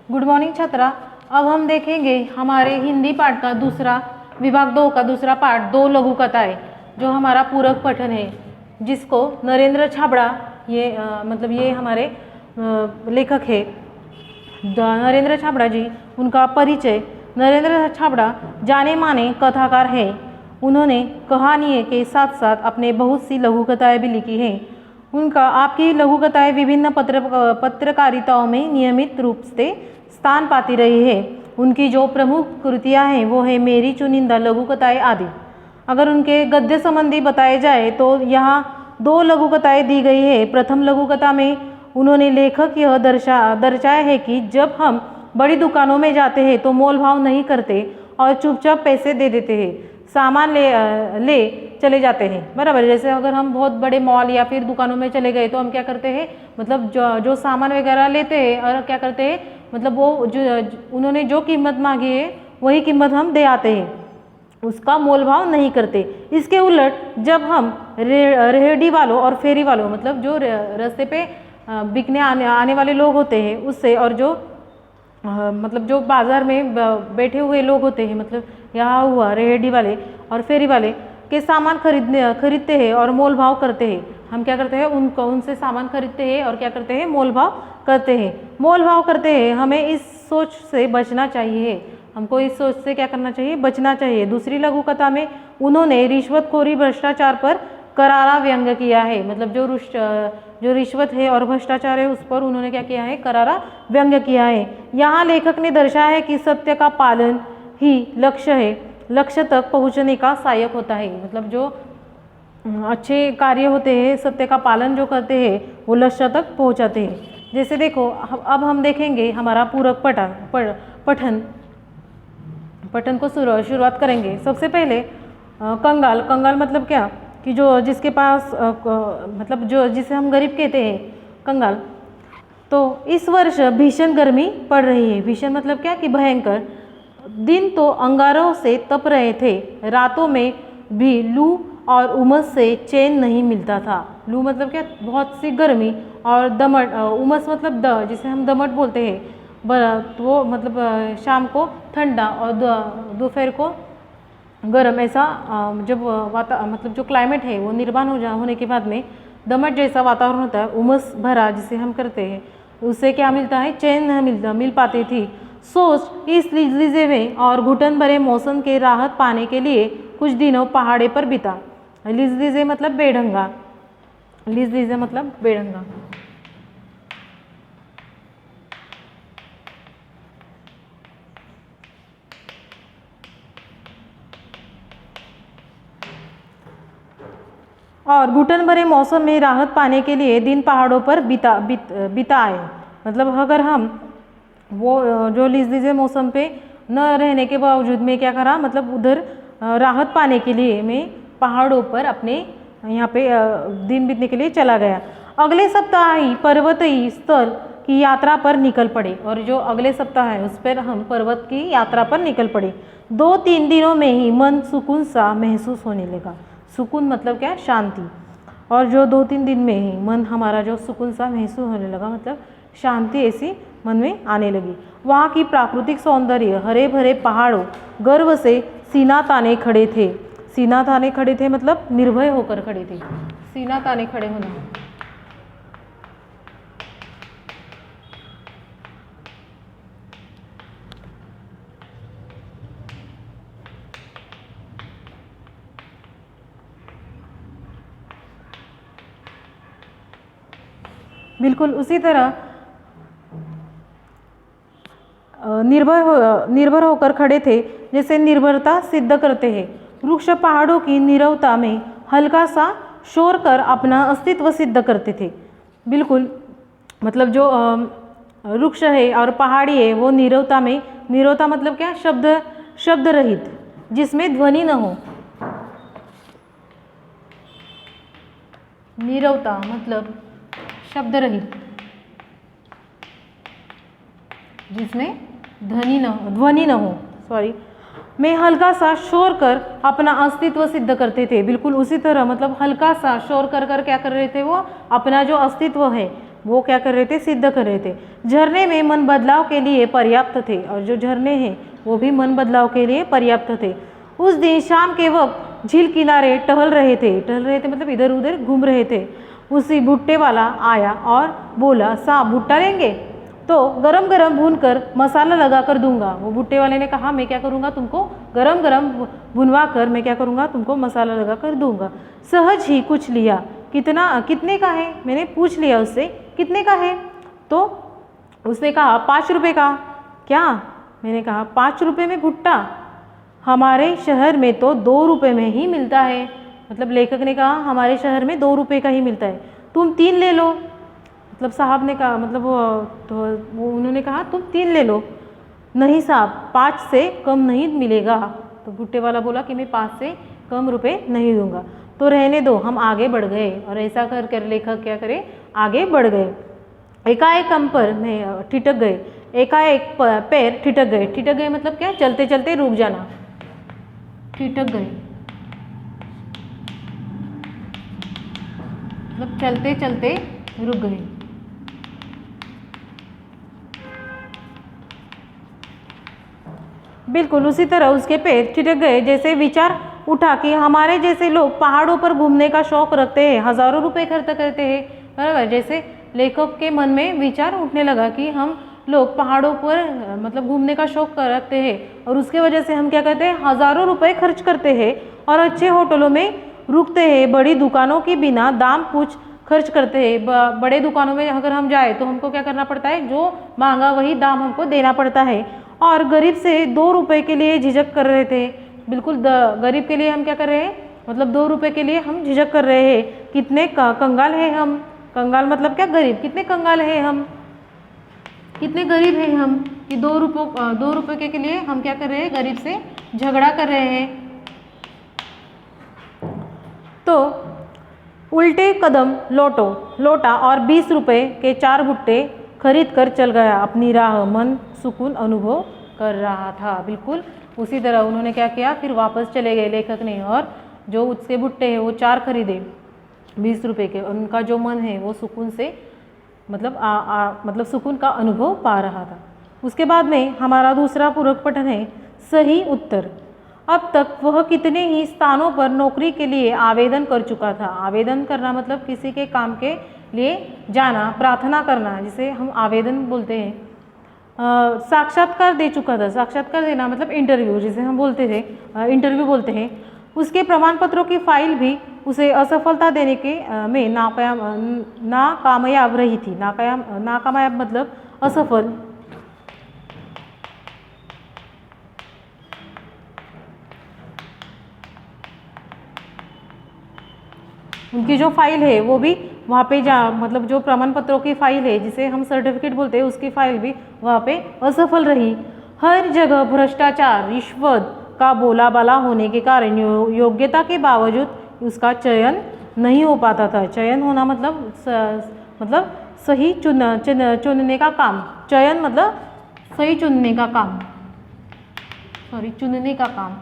Good morning छात्रा। अब हम देखेंगे हमारे हिंदी पाठ का दूसरा विभाग 2 का दूसरा पाठ 2 लघु कथाएं, जो हमारा पूरक पठन है, जिसको नरेंद्र छाबड़ा ये हमारे लेखक है नरेंद्र छाबड़ा जी। उनका परिचय। नरेंद्र छाबड़ा जाने माने कथाकार हैं। उन्होंने कहानियों के साथ साथ अपने बहुत सी लघु कथाएं भी लिखी हैं। उनका आपकी लघु कथाएं विभिन्न पत्रकारिताओं में नियमित रूप से स्थान पाती रही है। उनकी जो प्रमुख कृतियां हैं वो है मेरी चुनिंदा लघु कथाएं आदि। अगर उनके गद्य संबंधी बताए जाए तो यहाँ 2 लघु कथाएं दी गई है। प्रथम लघु कथा में उन्होंने लेखक यह दर्शाया है कि जब हम बड़ी दुकानों में जाते हैं तो मोल भाव नहीं करते और चुपचाप पैसे दे देते हैं, सामान ले चले जाते हैं। बराबर, जैसे अगर हम बहुत बड़े मॉल या फिर दुकानों में चले गए तो हम क्या करते हैं, मतलब जो सामान वगैरह लेते हैं और क्या करते हैं, मतलब वो उन्होंने जो कीमत मांगी है वही कीमत हम दे आते हैं, उसका मोल भाव नहीं करते। इसके उलट जब हम रेहड़ी वालों और फेरी वालों, मतलब जो रास्ते पे बिकने आने वाले लोग होते हैं उससे, और जो मतलब जो बाज़ार में बैठे हुए लोग होते हैं, मतलब यहाँ हुआ रेहड़ी वाले और फेरी वाले के सामान खरीदते हैं और मोल भाव करते हैं। हम क्या करते हैं, उनसे सामान खरीदते हैं और क्या करते हैं, मोल भाव करते हैं। मोल भाव करते हैं। हमें इस सोच से बचना चाहिए। हमको इस सोच से क्या करना चाहिए, बचना चाहिए। दूसरी लघु कथा में उन्होंने रिश्वतखोरी भ्रष्टाचार पर करारा व्यंग्य किया है। मतलब जो रिश्वत है और भ्रष्टाचार है उस पर उन्होंने क्या किया है, करारा व्यंग्य किया है। यहाँ लेखक ने दर्शाया है कि सत्य का पालन ही लक्ष्य है, लक्ष्य तक पहुँचने का सहायक होता है। मतलब जो अच्छे कार्य होते हैं, सत्य का पालन जो करते हैं वो लक्ष्य तक पहुँचाते हैं। जैसे देखो, अब हम देखेंगे हमारा पूरक पठन को शुरुआत करेंगे। सबसे पहले कंगाल मतलब क्या, कि जो जिसके पास मतलब जो जिसे हम गरीब कहते हैं, कंगाल। तो इस वर्ष भीषण गर्मी पड़ रही है। भीषण मतलब क्या, कि भयंकर। दिन तो अंगारों से तप रहे थे, रातों में भी लू और उमस से चैन नहीं मिलता था। लू मतलब क्या, बहुत सी गर्मी, और दमट, उमस मतलब जिसे हम दमट बोलते हैं, वो मतलब शाम को ठंडा और दोपहर को गर्म। ऐसा जब मतलब जो क्लाइमेट है वो निर्माण होने के बाद में दमट जैसा वातावरण होता है, उमस भरा जिसे हम करते हैं, उससे क्या मिलता है, चैन नहीं मिल पाती थी। सोच इस लिजे में और घुटन भरे मौसम के राहत पाने के लिए कुछ दिनों पहाड़े पर बिता। लिजे मतलब बेढंगा, लिजे मतलब बेढंगा। और घुटन भरे मौसम में राहत पाने के लिए दिन पहाड़ों पर बिताए। मतलब अगर हम वो जो लीजिए मौसम पे न रहने के बावजूद में क्या करा, मतलब उधर राहत पाने के लिए मैं पहाड़ों पर अपने यहाँ पे दिन बीतने के लिए चला गया। अगले सप्ताह ही पर्वतीय स्थल की यात्रा पर निकल पड़े। और जो अगले सप्ताह है उस पर हम पर्वत की यात्रा पर निकल पड़े। 2-3 दिनों में ही मन सुकून सा महसूस होने लगा। सुकून मतलब क्या, शांति। और जो 2-3 दिन में ही मन हमारा जो सुकून सा महसूस होने लगा, मतलब शांति ऐसी मन में आने लगी। वहाँ की प्राकृतिक सौंदर्य, हरे भरे पहाड़ों, गर्व से सीना ताने खड़े थे। सीना ताने खड़े थे मतलब निर्भय होकर खड़े थे। सीना ताने खड़े होना। बिल्कुल उसी तरह निर्भर होकर खड़े थे जैसे निर्भरता सिद्ध करते हैं। वृक्ष पहाड़ों की नीरवता में हल्का सा शोर कर अपना अस्तित्व सिद्ध करते थे। बिल्कुल, मतलब जो वृक्ष है और पहाड़ी है वो नीरवता में, नीरवता मतलब क्या, शब्द रहित, जिसमें ध्वनि न हो। नीरवता मतलब शब्द रहित, जिसमें ध्वनि न हो, सॉरी, में हल्का सा शोर कर अपना अस्तित्व सिद्ध करते थे। बिल्कुल उसी तरह, मतलब हल्का सा शोर कर क्या कर रहे थे, वो अपना जो अस्तित्व है वो क्या कर रहे थे, सिद्ध कर रहे थे। झरने में मन बदलाव के लिए पर्याप्त थे, और जो झरने हैं वो भी मन बदलाव के लिए पर्याप्त थे। उस दिन शाम के वक्त झील किनारे टहल रहे थे मतलब इधर उधर घूम रहे थे। उसी भुट्टे वाला आया और बोला, साहब भुट्टा लेंगे तो गरम गरम भून कर मसाला लगा कर दूंगा। वो भुट्टे वाले ने कहा, मैं क्या करूँगा, तुमको गरम गरम भुनवा कर मैं क्या करूँगा, तुमको मसाला लगा कर दूंगा। सहज ही कुछ लिया। कितने का है, मैंने पूछ लिया उससे, कितने का है? तो उसने कहा 5 रुपये का। क्या? मैंने कहा 5 रुपये में भुट्टा? हमारे शहर में तो 2 रुपये में ही मिलता है। मतलब लेखक ने कहा हमारे शहर में 2 रुपये का ही मिलता है, तुम 3 ले लो। मतलब साहब ने कहा, मतलब वो उन्होंने कहा तुम 3 ले लो। नहीं साहब, 5 से कम नहीं मिलेगा। तो भुट्टे वाला बोला कि मैं 5 से कम रुपए नहीं दूंगा। तो रहने दो, हम आगे बढ़ गए। और ऐसा कर कर लेखक क्या करे, आगे बढ़ गए। एकाएक हम पर में ठिठक गए, एकाएक पैर ठिठक गए। ठिठक गए मतलब क्या, चलते चलते रुक जाना, ठिठक गए मतलब चलते चलते रुक गए। बिल्कुल उसी तरह उसके पैर ठिठक गए, जैसे विचार उठा कि हमारे जैसे लोग पहाड़ों पर घूमने का शौक रखते हैं, हजारों रुपए खर्च करते हैं, बराबर। जैसे लेखक के मन में विचार उठने लगा कि हम लोग पहाड़ों पर मतलब घूमने का शौक रखते हैं, और उसके वजह से हम क्या करते हैं, हजारों रुपए खर्च करते हैं और अच्छे होटलों में रुकते हैं, बड़ी दुकानों की बिना दाम कुछ खर्च करते हैं। बड़े दुकानों में अगर हम जाए तो हमको क्या करना पड़ता है, जो महंगा वही दाम हमको देना पड़ता है। और गरीब से 2 रुपये के लिए झिझक कर रहे थे। बिल्कुल गरीब के लिए हम क्या कर रहे हैं, मतलब 2 रुपये के लिए हम झिझक कर रहे हैं। कितने कंगाल हैं हम। कंगाल मतलब क्या, गरीब। कितने कंगाल हैं हम, कितने गरीब हैं हम कि 2 रुपये के लिए हम क्या कर रहे हैं, गरीब से झगड़ा कर रहे हैं। तो उल्टे कदम लौटा और 20 रुपये के 4 भुट्टे खरीद कर चल गया। अपनी राह मन सुकून अनुभव कर रहा था। बिल्कुल उसी तरह उन्होंने क्या किया, फिर वापस चले गए लेखक ने, और जो उसके भुट्टे हैं वो 4 खरीदे 20 रुपये के। उनका जो मन है वो सुकून से मतलब सुकून का अनुभव पा रहा था। उसके बाद में हमारा दूसरा पूरक पठन है सही उत्तर। अब तक वह कितने ही स्थानों पर नौकरी के लिए आवेदन कर चुका था। आवेदन करना मतलब किसी के काम के लिए जाना, प्रार्थना करना, जिसे हम आवेदन बोलते हैं। साक्षात्कार दे चुका था। साक्षात्कार देना मतलब इंटरव्यू, जिसे हम बोलते थे, इंटरव्यू बोलते हैं। उसके प्रमाण पत्रों की फाइल भी उसे असफलता देने के में नाकामयाब रही थी। नाकामयाब मतलब असफल। उनकी जो फाइल है वो भी वहाँ पे मतलब जो प्रमाण पत्रों की फाइल है, जिसे हम सर्टिफिकेट बोलते हैं, उसकी फाइल भी वहाँ पे असफल रही। हर जगह भ्रष्टाचार, रिश्वत का बोलाबाला होने के कारण योग्यता के बावजूद उसका चयन नहीं हो पाता था। चयन होना मतलब सही चुनने का काम। चयन मतलब सही चुनने का काम, चुनने का काम।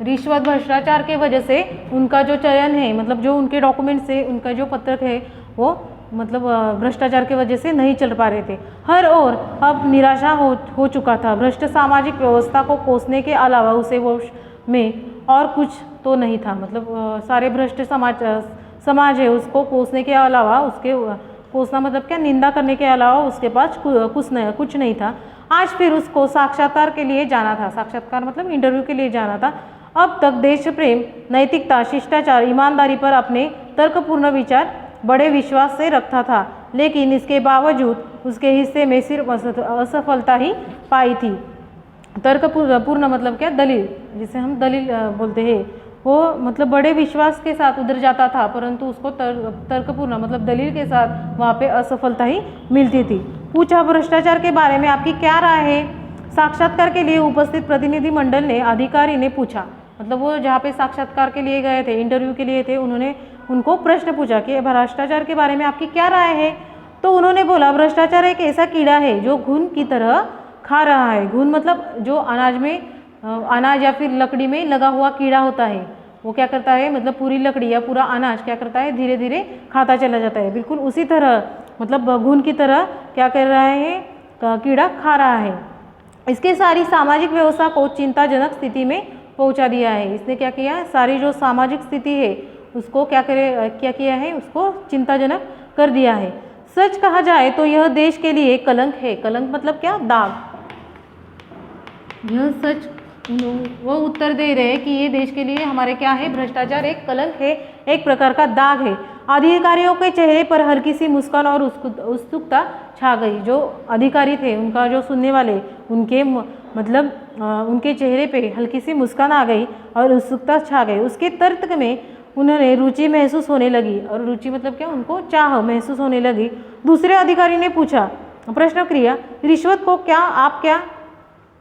रिश्वत भ्रष्टाचार के वजह से उनका जो चयन है, मतलब जो उनके डॉक्यूमेंट्स है, उनका जो पत्रक है, वो मतलब भ्रष्टाचार की वजह से नहीं चल पा रहे थे। हर ओर अब निराशा हो चुका था। भ्रष्ट सामाजिक व्यवस्था को कोसने के अलावा उसे वो में और कुछ तो नहीं था। मतलब सारे भ्रष्ट समाज है, उसको कोसने के अलावा, उसके कोसना मतलब क्या, निंदा करने के अलावा उसके पास कुछ नहीं था। आज फिर उसको साक्षात्कार के लिए जाना था। साक्षात्कार मतलब इंटरव्यू के लिए जाना था। अब तक देश प्रेम, नैतिकता, शिष्टाचार, ईमानदारी पर अपने तर्कपूर्ण विचार बड़े विश्वास से रखता था, लेकिन इसके बावजूद उसके हिस्से में सिर्फ असफलता ही पाई थी। तर्कपूर्ण मतलब क्या, दलील, जिसे हम दलील बोलते हैं। वो मतलब बड़े विश्वास के साथ उधर जाता था, परंतु उसको तर्कपूर्ण मतलब दलील के साथ वहाँ पे असफलता ही मिलती थी। पूछा, भ्रष्टाचार के बारे में आपकी क्या राय है? साक्षात्कार के लिए उपस्थित प्रतिनिधि मंडल ने अधिकारी ने पूछा। मतलब वो जहाँ पे साक्षात्कार के लिए गए थे, इंटरव्यू के लिए थे, उन्होंने उनको प्रश्न पूछा कि भ्रष्टाचार के बारे में आपकी क्या राय है? तो उन्होंने बोला, भ्रष्टाचार एक ऐसा कीड़ा है जो घुन की तरह खा रहा है। घुन मतलब जो अनाज या फिर लकड़ी में लगा हुआ कीड़ा होता है, वो क्या करता है, मतलब पूरी लकड़ी या पूरा अनाज क्या करता है, धीरे धीरे खाता चला जाता है। बिल्कुल उसी तरह मतलब घुन की तरह क्या कर रहा है, कीड़ा खा रहा है। इसके सारी सामाजिक व्यवस्था को चिंताजनक स्थिति में पहुंचा दिया है। इसने क्या किया है, सारी जो सामाजिक स्थिति है उसको क्या किया है, उसको चिंताजनक कर दिया है। सच कहा जाए तो यह देश के लिए कलंक है। कलंक मतलब क्या, दाग। यह सच, वो उत्तर दे रहे हैं कि ये देश के लिए हमारे क्या है, भ्रष्टाचार एक कलंक है, एक प्रकार का दाग है। अधिकारियों के चेहरे पर हल्की सी मुस्कान और उत्सुकता छा गई। जो अधिकारी थे, उनका जो सुनने वाले, उनके मतलब उनके चेहरे पे हल्की सी मुस्कान आ गई और उत्सुकता छा गई। उसके तर्क में उन्होंने रुचि महसूस होने लगी, और रुचि मतलब क्या, उनको चाह महसूस होने लगी। दूसरे अधिकारी ने पूछा, प्रश्न किया, रिश्वत को क्या आप क्या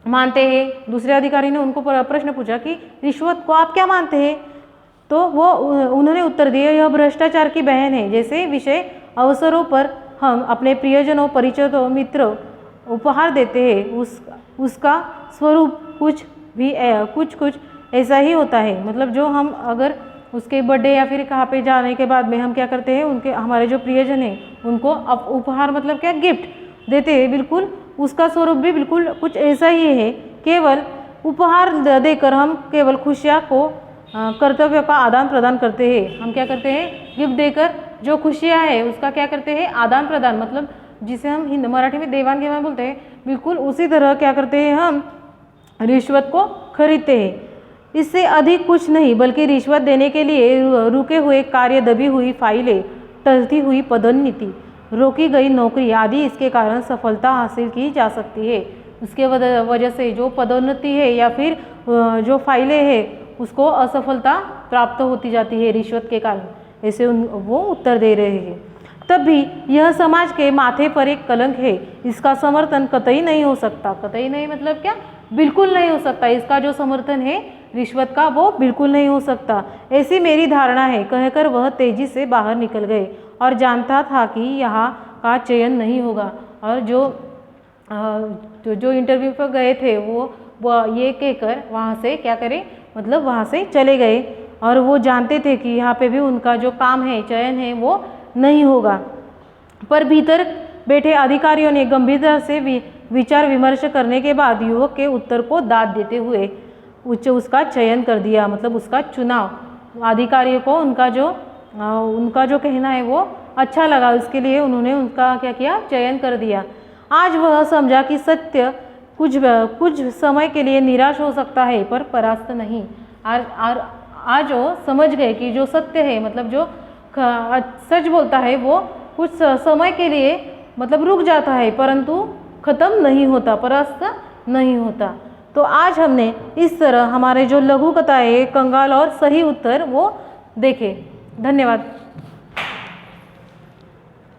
मानते हैं। दूसरे अधिकारी ने उनको प्रश्न पूछा कि रिश्वत को आप क्या मानते हैं। तो वो उन्होंने उत्तर दिया, यह भ्रष्टाचार की बहन है। जैसे विषय अवसरों पर हम अपने प्रियजनों, परिचितों, मित्रों उपहार देते हैं, उसका स्वरूप कुछ ऐसा ही होता है। मतलब जो हम अगर उसके बर्थडे या फिर कहाँ पे जाने के बाद में हम क्या करते हैं, उनके हमारे जो प्रियजन हैं उनको उपहार मतलब क्या, गिफ्ट देते हैं। बिल्कुल उसका स्वरूप भी बिल्कुल कुछ ऐसा ही है। केवल उपहार देकर हम केवल खुशियाँ को कर्तव्य का आदान प्रदान करते हैं। हम क्या करते हैं, गिफ्ट देकर जो खुशियाँ है उसका क्या करते हैं, आदान प्रदान, मतलब जिसे हम मराठी में देवान घेवान बोलते हैं। बिल्कुल उसी तरह क्या करते हैं, हम रिश्वत को खरीदते हैं। इससे अधिक कुछ नहीं, बल्कि रिश्वत देने के लिए रुके हुए कार्य, दबी हुई फाइलें, टलती हुई पदोन्नति, रोकी गई नौकरी आदि इसके कारण सफलता हासिल की जा सकती है। उसके वजह से जो पदोन्नति है या फिर जो फाइलें हैं उसको असफलता प्राप्त होती जाती है रिश्वत के कारण। ऐसे वो उत्तर दे रहे हैं। तब भी यह समाज के माथे पर एक कलंक है। इसका समर्थन कतई नहीं हो सकता। कतई नहीं मतलब क्या, बिल्कुल नहीं हो सकता। इसका जो समर्थन है रिश्वत का, वो बिल्कुल नहीं हो सकता, ऐसी मेरी धारणा है, कहकर वह तेजी से बाहर निकल गए और जानता था कि यहाँ का चयन नहीं होगा। और जो इंटरव्यू पर गए थे वो ये कहकर वहाँ से क्या करें, मतलब वहाँ से चले गए। और वो जानते थे कि यहाँ पे भी उनका जो काम है, चयन है, वो नहीं होगा। पर भीतर बैठे अधिकारियों ने गंभीरता से विचार विमर्श करने के बाद युवक के उत्तर को दाद देते हुए उसका चयन कर दिया। मतलब उसका चुनाव, अधिकारियों को उनका जो कहना है वो अच्छा लगा, उसके लिए उन्होंने उनका क्या किया, चयन कर दिया। आज वह समझा कि सत्य कुछ समय के लिए निराश हो सकता है, पर परास्त नहीं। आज वो समझ गए कि जो सत्य है, मतलब जो सच बोलता है, वो कुछ समय के लिए मतलब रुक जाता है, परंतु खत्म नहीं होता, परास्त नहीं होता। तो आज हमने इस तरह हमारे जो लघु कथाएं, कंगाल और सही उत्तर वो देखे। धन्यवाद।